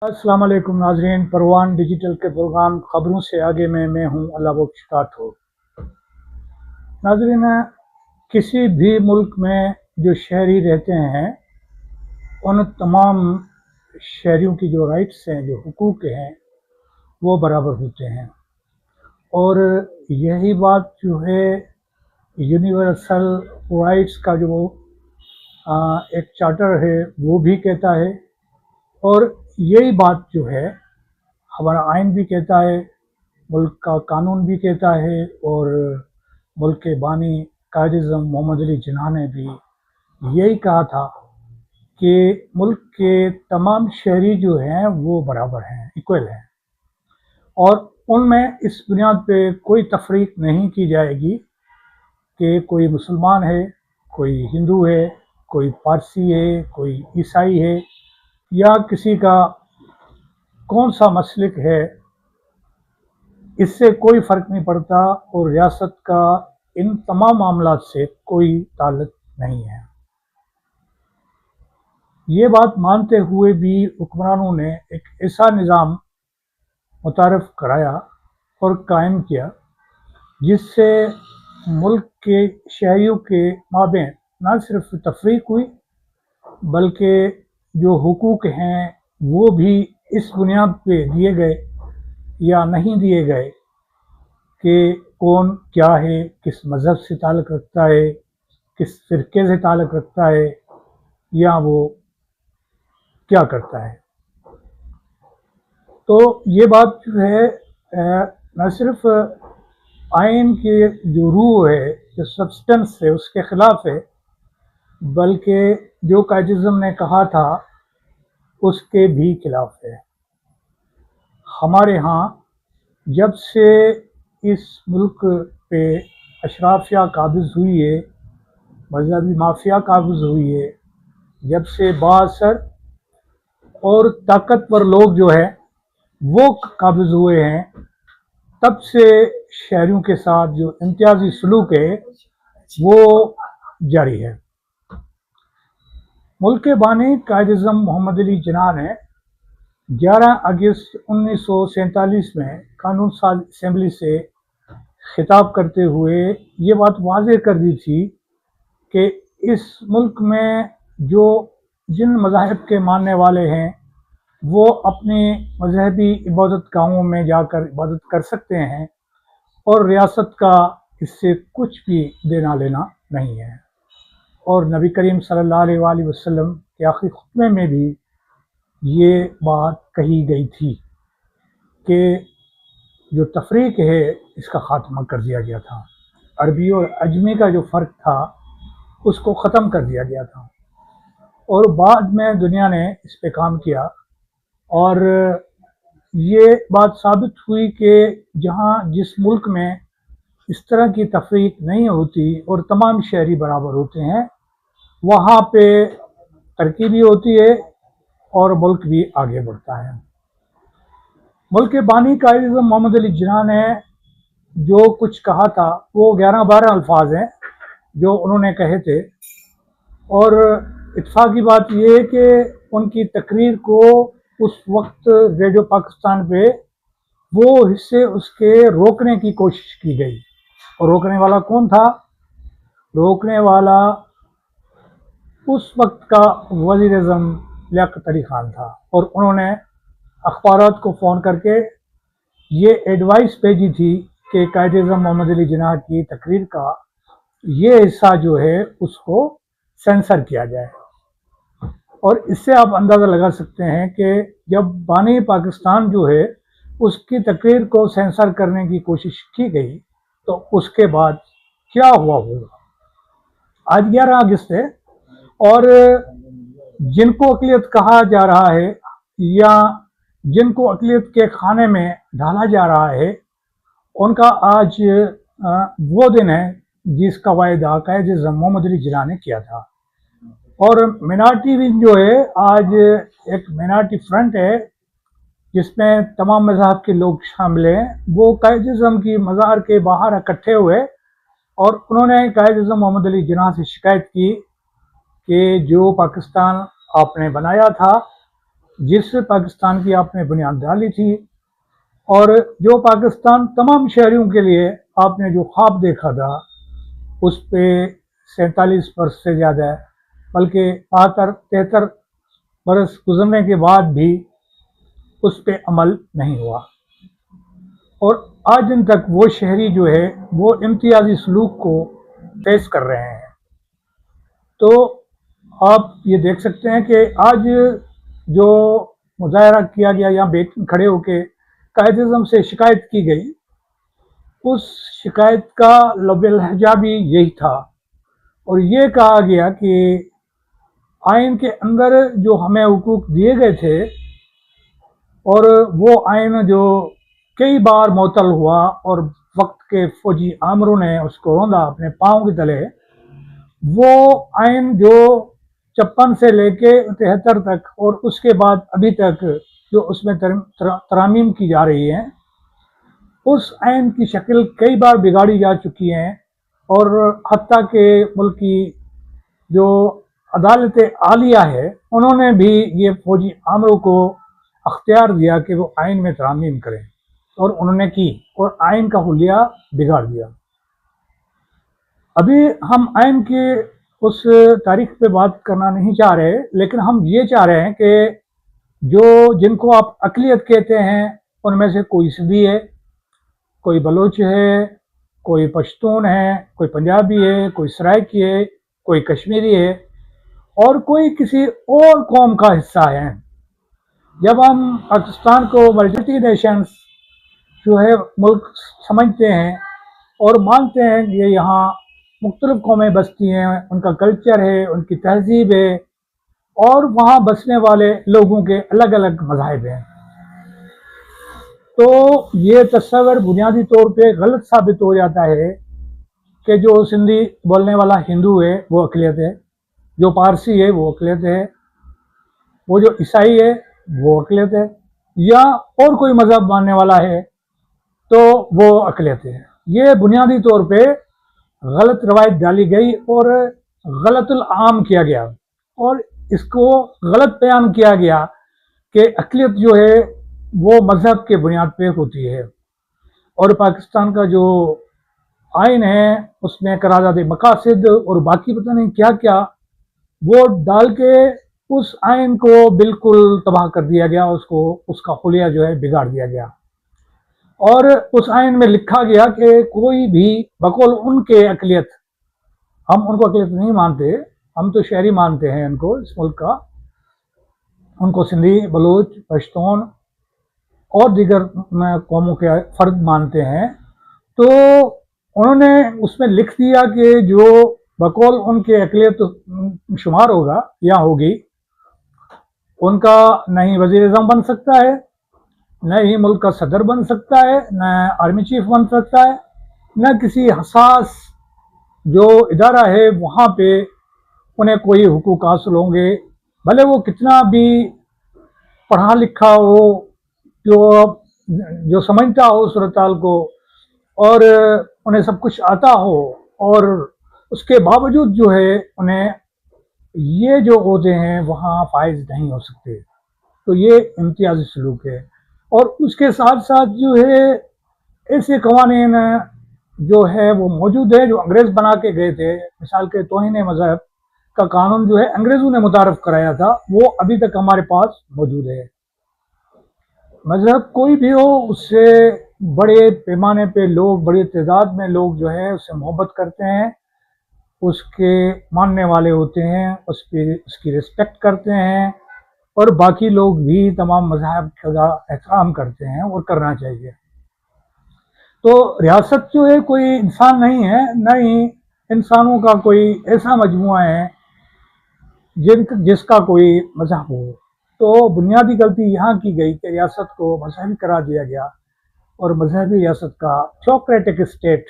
अस्सलाम वालेकुम नाजरीन। परवान डिजिटल के प्रोग्राम खबरों से आगे में मैं हूं अल्लाह बख्श ठाकुर। नाजरीन, किसी भी मुल्क में जो शहरी रहते हैं उन तमाम शहरियों की जो राइट्स हैं, जो हुकूक हैं, वो बराबर होते हैं। और यही बात जो है यूनिवर्सल राइट्स का जो एक चार्टर है वो भी कहता है, और यही बात जो है हमारा आइन भी कहता है, मुल्क का कानून भी कहता है, और मुल्क के बानी कायद-ए-आज़म मोहम्मद अली जिन्ना ने भी यही कहा था कि मुल्क के तमाम शहरी जो हैं वो बराबर हैं, इक्वल हैं, और उनमें इस बुनियाद पे कोई तफरीक नहीं की जाएगी कि कोई मुसलमान है, कोई हिंदू है, कोई पारसी है, कोई ईसाई है, या किसी का कौन सा मसलक है। इससे कोई फ़र्क नहीं पड़ता, और रियासत का इन तमाम मामलात से कोई ताल्लुक नहीं है। ये बात मानते हुए भी हुक्मरानों ने एक ऐसा निज़ाम मुतारफ़ कराया और कायम किया जिससे मुल्क के शहरियों के माबैन न सिर्फ तफरीक हुई, बल्कि जो हुकूक हैं वो भी इस बुनियाद पे दिए गए या नहीं दिए गए कि कौन क्या है, किस मज़हब से ताल्लुक़ रखता है, किस फ़िरक़े से ताल्लुक़ रखता है, या वो क्या करता है। तो ये बात जो है न सिर्फ आइन के जो रूह है, जो सब्सटेंस है, उसके ख़िलाफ़ है, बल्कि जो कायद-ए-आज़म ने कहा था उसके भी खिलाफ़ है। हमारे यहाँ जब से इस मुल्क पे अशराफिया काबिज़ हुई है, मज़हबी माफिया काबिज़ हुई है, जब से बाअसर और ताकतवर लोग जो है वो काबिज़ हुए हैं, तब से शहरियों के साथ जो इम्तियाज़ी सलूक है वो जारी है। मुल्क के बानी कायद-ए-आज़म मोहम्मद अली जिन्ना ने 11 अगस्त 1947 में कानून साज असम्बली से खिताब करते हुए ये बात वाज़ेह कर दी थी कि इस मुल्क में जो जिन मज़ाहिब के मानने वाले हैं वो अपने मजहबी इबादत गाहों में जाकर इबादत कर सकते हैं, और रियासत का इससे कुछ भी देना लेना नहीं है। और नबी करीम सल्लल्लाहु अलैहि वसल्लम के आखिरी खुतबे में भी ये बात कही गई थी कि जो तफरीक है इसका ख़ात्मा कर दिया गया था। अरबी और अजमी का जो फ़र्क था उसको ख़त्म कर दिया गया था, और बाद में दुनिया ने इस पे काम किया, और ये बात साबित हुई कि जहाँ जिस मुल्क में इस तरह की तफरीक नहीं होती और तमाम शहरी बराबर होते हैं, वहाँ पे तरक्की भी होती है और मुल्क भी आगे बढ़ता है। मुल्क के बानी कायद-ए-आज़म मोहम्मद अली जिन्ना ने जो कुछ कहा था वो 11-12 अल्फाज हैं जो उन्होंने कहे थे, और इत्तेफाक की बात यह है कि उनकी तकरीर को उस वक्त रेडियो पाकिस्तान पे वो हिस्से उसके रोकने की कोशिश की गई। और रोकने वाला कौन था? रोकने वाला उस वक्त का वज़ीर-ए-आज़म लियाक़त अली ख़ान था, और उन्होंने अखबारात को फ़ोन करके ये एडवाइस भेजी थी कि कायद-ए-आज़म मोहम्मद अली जिन्ना की तकरीर का ये हिस्सा जो है उसको सेंसर किया जाए। और इससे आप अंदाज़ा लगा सकते हैं कि जब बानी पाकिस्तान जो है उसकी तकरीर को सेंसर करने की कोशिश की गई तो उसके बाद क्या हुआ होगा। आज 11 अगस्त है, और जिनको अक़लियत कहा जा रहा है या जिनको अक़लियत के खाने में डाला जा रहा है, उनका आज वो दिन है जिसका वायदा कायद-ए-आज़म मोहम्मद अली जिन्ना ने किया था। और मिनार्टी विंग जो है आज एक मिनार्टी फ्रंट है जिसमें तमाम मज़हब के लोग शामिल हैं, वो कायद-ए-आज़म की मज़ार के बाहर इकट्ठे हुए, और उन्होंने कायद-ए-आज़म मोहम्मद अली जिन्ना से शिकायत की कि जो पाकिस्तान आपने बनाया था जिस पाकिस्तान की आपने बुनियाद डाली थी, और जो पाकिस्तान तमाम शहरियों के लिए आपने जो ख्वाब देखा था, उस पे 47 वर्ष से ज़्यादा है, बल्कि 73 बरस गुजरने के बाद भी उस पे अमल नहीं हुआ। और आज दिन तक वो शहरी जो है वो इम्तियाजी सलूक को फेस कर रहे हैं। तो आप ये देख सकते हैं कि आज जो मुजाहरा किया गया या खड़े होकर कायदे-ए-आज़म से शिकायत की गई, उस शिकायत का लफ्ज़-ए-लहजा भी यही था, और ये कहा गया कि आइन के अंदर जो हमें हुकूक दिए गए थे, और वो आइन जो कई बार मुअत्तल हुआ और वक्त के फौजी आमरों ने उसको रौंदा अपने पाँव के तले, वो आइन जो 56 से लेके 73 तक और उसके बाद अभी तक जो उसमें तरामीम की जा रही हैं, उस आइन की शक्ल कई बार बिगाड़ी जा चुकी हैं, और हत्ता के मुल्क की जो अदालत आलिया है, उन्होंने भी ये फौजी आमरों को अख्तियार दिया कि वो आइन में तरामीम करें, और उन्होंने की, और आइन का हुलिया बिगाड़ दिया। अभी हम आइन के उस तारीख पे बात करना नहीं चाह रहे, लेकिन हम ये चाह रहे हैं कि जो जिनको आप अक़लियत कहते हैं, उनमें से कोई सिंधी है, कोई बलोच है, कोई पश्तून है, कोई पंजाबी है, कोई सराइकी है, कोई कश्मीरी है, और कोई किसी और कौम का हिस्सा है। जब हम पाकिस्तान को मल्टी नेशंस जो है मुल्क समझते हैं और मानते हैं कि यहाँ मुख्तलिफ कौमें बसती हैं, उनका कल्चर है, उनकी तहजीब है, और वहाँ बसने वाले लोगों के अलग अलग मज़ाहिब हैं, तो ये तस्वर बुनियादी तौर पे गलत साबित हो जाता है कि जो सिंधी बोलने वाला हिंदू है वो अक़लियत है, जो पारसी है वो अक़लियत है, वो जो ईसाई है वो अक़लियत है, या और कोई मज़हब मानने वाला है तो वो अक़लियत है। ये बुनियादी तौर पे गलत रवायत डाली गई और गलतुल आम किया गया, और इसको गलत बयान किया गया कि अक़लियत जो है वो मज़हब के बुनियाद पे होती है। और पाकिस्तान का जो आइन है उसमें करारदाद मकासिद और बाकी पता नहीं क्या क्या वो डाल के उस आइन को बिल्कुल तबाह कर दिया गया, उसको उसका हुलिया जो है बिगाड़ दिया गया। और उस आइन में लिखा गया कि कोई भी बकौल उनके अक़लियत, हम उनको अक़लियत नहीं मानते, हम तो शहरी मानते हैं इनको, इस मुल्क का, उनको सिंधी, बलूच, पश्तून और दीगर कौमों के फ़र्द मानते हैं। तो उन्होंने उसमें लिख दिया कि जो बकौल उनके अक़लियत शुमार होगा या होगी, उनका न ही वज़ीर-ए-आज़म बन सकता है, न ही मुल्क का सदर बन सकता है, न आर्मी चीफ बन सकता है, न किसी हसास जो इदारा है वहाँ पे उन्हें कोई हुकूक हासिल होंगे, भले वो कितना भी पढ़ा लिखा हो, जो समझता हो सूरत हाल को, और उन्हें सब कुछ आता हो, और उसके बावजूद जो है उन्हें ये जो ओहदे हैं वहाँ फाइज नहीं हो सकते। तो ये इम्तियाजी सलूक है। और उसके साथ साथ जो है ऐसे कवानीन जो है वो मौजूद है जो अंग्रेज़ बना के गए थे। मिसाल के तौहीन मज़हब का कानून जो है अंग्रेज़ों ने मुतारफ़ कराया था, वो अभी तक हमारे पास मौजूद है। मज़हब कोई भी हो, उससे बड़े पैमाने पे लोग, बड़ी तादाद में लोग जो है उससे मोहब्बत करते हैं, उसके मानने वाले होते हैं, उसकी रिस्पेक्ट करते हैं, और बाकी लोग भी तमाम मज़हब का एहतराम करते हैं और करना चाहिए। तो रियासत जो है कोई इंसान नहीं है, न ही इंसानों का कोई ऐसा मजमुआ है जिसका कोई मज़हब हो। तो बुनियादी गलती यहाँ की गई कि रियासत को मजहबी करार दिया गया, और मजहबी रियासत का थियोक्रेटिक स्टेट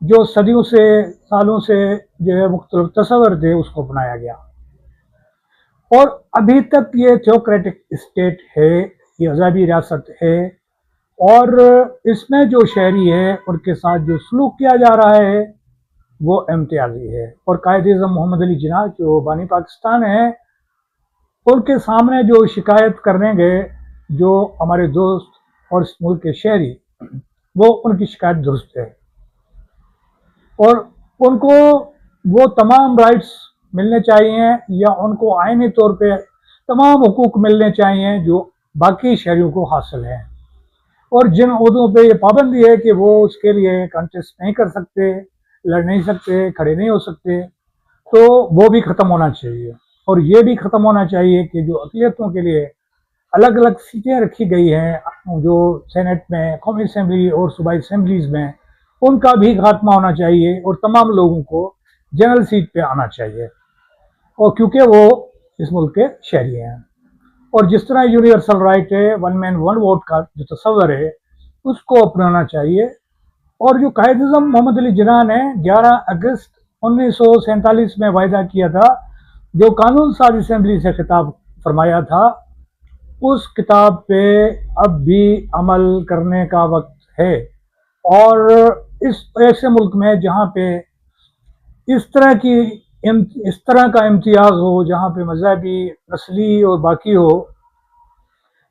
जो सदियों से, सालों से जो है मुख्तलिफ तस्वर थे उसको अपनाया गया, और अभी तक ये थियोक्रेटिक स्टेट है, ये मजहबी रियासत है, और इसमें जो शहरी है उनके साथ जो सलूक किया जा रहा है वो इम्तियाजी है। और कायद-ए-आज़म मोहम्मद अली जिन्ना जो बानी पाकिस्तान है, ان کے سامنے جو شکایت کرنے گئے جو ہمارے دوست اور اس ملک کے شہری، وہ ان کی شکایت درست ہے، اور ان کو وہ تمام رائٹس ملنے چاہیے، یا ان کو آئینی طور پہ تمام حقوق ملنے چاہیے جو باقی شہریوں کو حاصل ہیں، اور جن عہدوں پہ یہ پابندی ہے کہ وہ اس کے لیے کنٹیسٹ نہیں کر سکتے، لڑ نہیں سکتے، کھڑے نہیں ہو سکتے، تو وہ بھی ختم ہونا چاہیے۔ اور یہ بھی ختم ہونا چاہیے کہ جو اقلیتوں کے لیے الگ الگ سیٹیں رکھی گئی ہیں جو سینٹ میں، قومی اسمبلی اور صوبائی اسمبلیز میں، ان کا بھی خاتمہ ہونا چاہیے، اور تمام لوگوں کو جنرل سیٹ پہ آنا چاہیے، اور کیونکہ وہ اس ملک کے شہری ہیں۔ اور جس طرح یونیورسل رائٹ ہے، ون مین ون ووٹ کا جو تصور ہے، اس کو اپنانا چاہیے۔ اور جو قائد اعظم محمد علی جناح نے 11 اگست 1947 میں وعدہ کیا تھا، جو قانون ساز اسمبلی سے خطاب فرمایا تھا، اس کتاب پہ اب بھی عمل کرنے کا وقت ہے۔ اور اس ایسے ملک میں جہاں پہ اس طرح کا امتیاز ہو، جہاں پہ مذہبی، نسلی اور باقی ہو،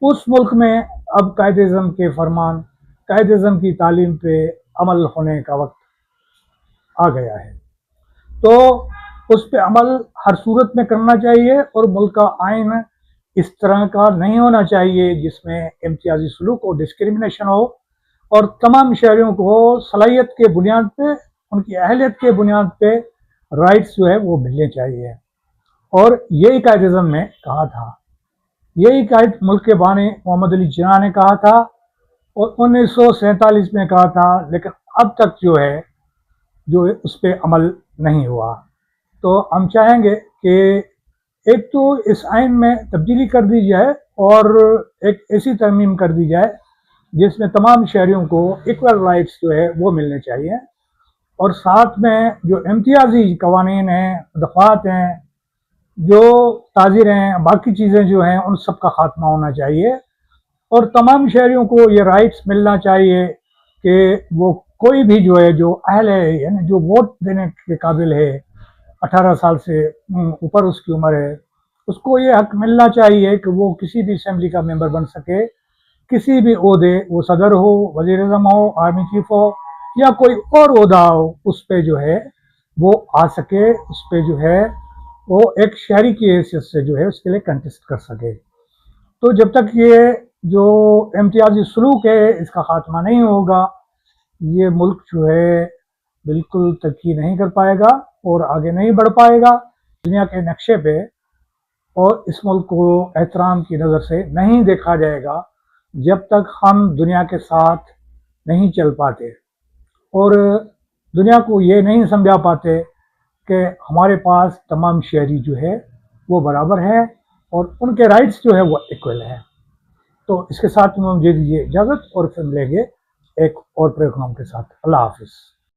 اس ملک میں اب قائد اعظم کے فرمان، قائد اعظم کی تعلیم پہ عمل ہونے کا وقت آ گیا ہے۔ تو اس پہ عمل ہر صورت میں کرنا چاہیے، اور ملک کا آئین اس طرح کا نہیں ہونا چاہیے جس میں امتیازی سلوک اور ڈسکریمنیشن ہو، اور تمام شہریوں کو صلاحیت کے بنیاد پہ، ان کی اہلیت کے بنیاد پہ رائٹس جو ہے وہ ملنے چاہیے۔ اور یہی قائد اعظم نے کہا تھا، یہی قائد ملک کے بانی محمد علی جناح نے کہا تھا، اور 1947 میں کہا تھا، لیکن اب تک جو ہے اس پہ عمل نہیں ہوا۔ تو ہم چاہیں گے کہ ایک تو اس آئین میں تبدیلی کر دی جائے، اور ایک ایسی ترمیم کر دی جائے جس میں تمام شہریوں کو ایکول رائٹس جو ہے وہ ملنے چاہیے، اور ساتھ میں جو امتیازی قوانین ہیں، دفعات ہیں، جو تاجر ہیں، باقی چیزیں جو ہیں، ان سب کا خاتمہ ہونا چاہیے، اور تمام شہریوں کو یہ رائٹس ملنا چاہیے کہ وہ کوئی بھی جو ہے جو اہل ہے، یعنی جو ووٹ دینے کے قابل ہے، 18 سال سے اوپر اس کی عمر ہے، اس کو یہ حق ملنا چاہیے کہ وہ کسی بھی اسمبلی کا ممبر بن سکے، کسی بھی عہدے، وہ صدر ہو، وزیر اعظم ہو، آرمی چیف ہو، یا کوئی اور عہدہ ہو، اس پہ جو ہے وہ آ سکے، اس پہ جو ہے وہ ایک شہری کی حیثیت سے جو ہے اس کے لیے کنٹیسٹ کر سکے۔ تو جب تک یہ جو امتیازی سلوک ہے اس کا خاتمہ نہیں ہوگا، یہ ملک جو ہے بالکل ترقی نہیں کر پائے گا اور آگے نہیں بڑھ پائے گا دنیا کے نقشے پہ، اور اس ملک کو احترام کی نظر سے نہیں دیکھا جائے گا جب تک ہم دنیا کے ساتھ نہیں چل پاتے، اور دنیا کو یہ نہیں سمجھا پاتے کہ ہمارے پاس تمام شہری جو ہے وہ برابر ہے، اور ان کے رائٹس جو ہے وہ ایکول ہیں۔ تو اس کے ساتھ مجھے دیجیے اجازت، اور پھر ملیں گے ایک اور پروگرام کے ساتھ۔ اللہ حافظ۔